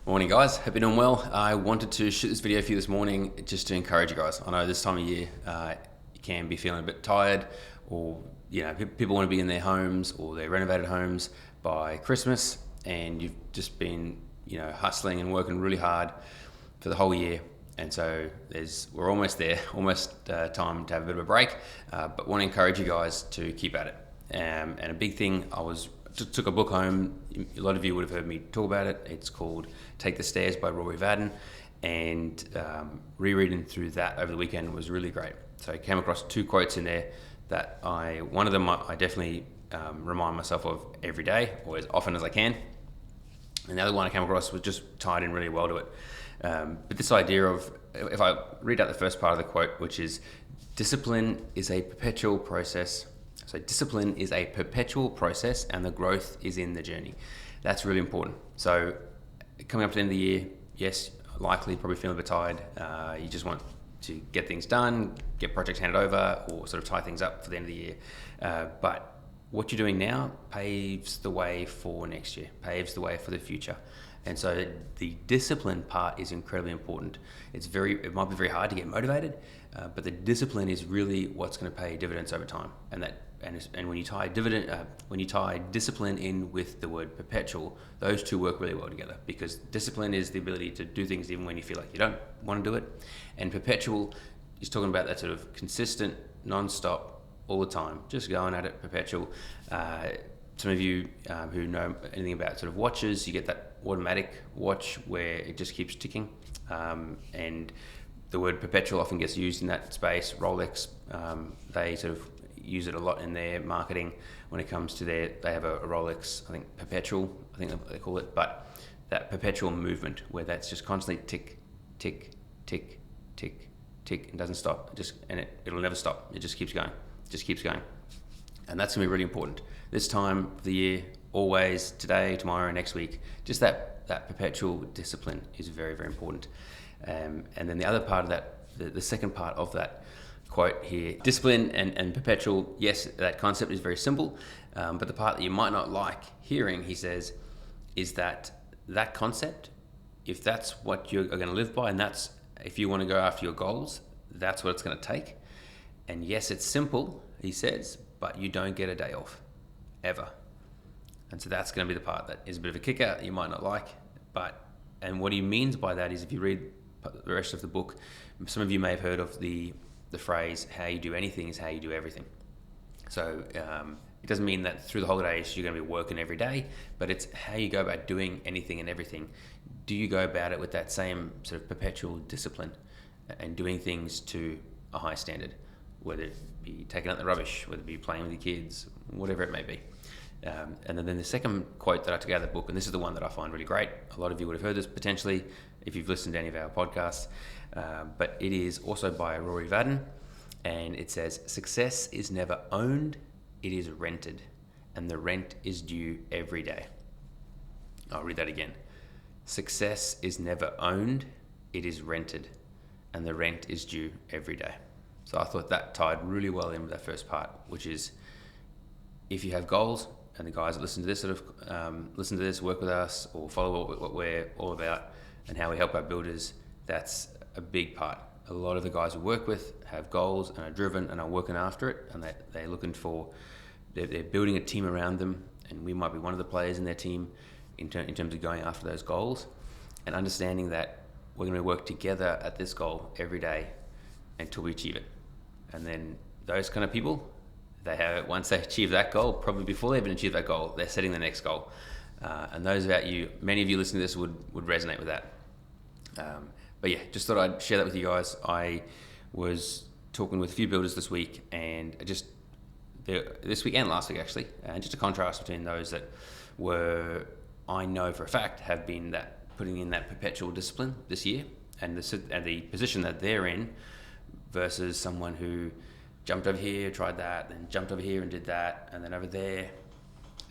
Morning guys, hope you're doing well. I wanted to shoot this video for you this morning just to encourage you guys. I know this time of year you can be feeling a bit tired, or people want to be in their homes or their renovated homes by Christmas, and you've just been hustling and working really hard for the whole year. And so we're almost there, almost time to have a bit of a break, but want to encourage you guys to keep at it. And a big thing, took a book home. A lot of you would have heard me talk about it. It's called Take the Stairs by Rory Vaden, and rereading through that over the weekend was really great. So I came across two quotes in there that one of them I definitely remind myself of every day, or as often as I can. And the other one I came across was just tied in really well to it. But this idea of, if I read out the first part of the quote, which is, discipline is a perpetual process. So discipline is a perpetual process, and the growth is in the journey. That's really important. So coming up to the end of the year, yes, likely probably feeling a bit tired. You just want to get things done, get projects handed over, or sort of tie things up for the end of the year. But what you're doing now paves the way for next year, paves the way for the future. And so the discipline part is incredibly important. It might be very hard to get motivated, but the discipline is really what's going to pay dividends over time. And when you tie discipline in with the word perpetual, those two work really well together, because discipline is the ability to do things even when you feel like you don't want to do it, and perpetual is talking about that sort of consistent, non-stop, all the time, just going at it, perpetual. Some of you who know anything about sort of watches, you get that automatic watch where it just keeps ticking, and the word perpetual often gets used in that space. Rolex, they sort of use it a lot in their marketing when it comes to they have a Rolex, I think perpetual, I think they call it, but that perpetual movement where that's just constantly tick, tick, tick, tick, tick, and doesn't stop, it'll never stop, it just keeps going, and that's going to be really important this time of the year, always, today, tomorrow, next week. Just that perpetual discipline is very, very important. And then the other part of that, the second part of that quote here, discipline and perpetual, yes, that concept is very simple, but the part that you might not like hearing, he says, is that concept, if that's what you're going to live by, and that's, if you want to go after your goals, that's what it's going to take. And yes, it's simple, he says, but you don't get a day off, ever. And so that's going to be the part that is a bit of a kicker you might not like. And what he means by that is, if you read the rest of the book, some of you may have heard of the phrase, how you do anything is how you do everything. So it doesn't mean that through the holidays you're going to be working every day, but it's how you go about doing anything and everything. Do you go about it with that same sort of perpetual discipline and doing things to a high standard, whether it be taking out the rubbish, whether it be playing with your kids, whatever it may be. And then the second quote that I took out of the book, and this is the one that I find really great, a lot of you would have heard this potentially if you've listened to any of our podcasts, but it is also by Rory Vaden, and it says, success is never owned, it is rented, and the rent is due every day. I'll read that again. Success is never owned, it is rented, and the rent is due every day. So I thought that tied really well in with that first part, which is, if you have goals, and the guys that listen to this, work with us, or follow what we're all about and how we help our builders, that's a big part. A lot of the guys we work with have goals and are driven and are working after it, and they're looking for, they're building a team around them, and we might be one of the players in their team in terms of going after those goals, and understanding that we're going to work together at this goal every day until we achieve it. And then those kind of people, once they achieve that goal, probably before they even achieve that goal, they're setting the next goal. And those about you, many of you listening to this would resonate with that. But yeah, just thought I'd share that with you guys. I was talking with a few builders this week, and this week and last week actually, and just a contrast between those that I know for a fact have been putting in that perpetual discipline this year, and the position that they're in, versus someone who jumped over here, tried that, then jumped over here and did that, and then over there,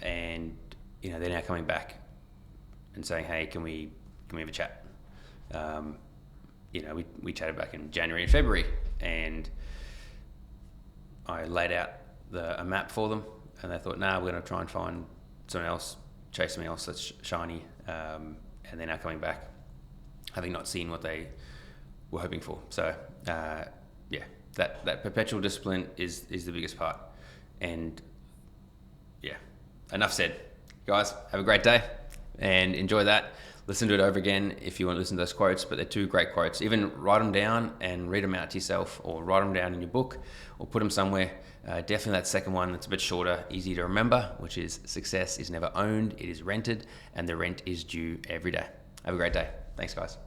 and they're now coming back and saying, hey, can we have a chat? We chatted back in January and February, and I laid out a map for them, and they thought, we're going to try and find someone else, chase something else that's shiny, and they're now coming back, having not seen what they were hoping for. So yeah, that perpetual discipline is the biggest part. And yeah, enough said. Guys, have a great day and enjoy that. Listen to it over again if you want to listen to those quotes, but they're two great quotes. Even write them down and read them out to yourself, or write them down in your book, or put them somewhere. Definitely that second one that's a bit shorter, easy to remember, which is success is never owned, it is rented, and the rent is due every day. Have a great day. Thanks, guys.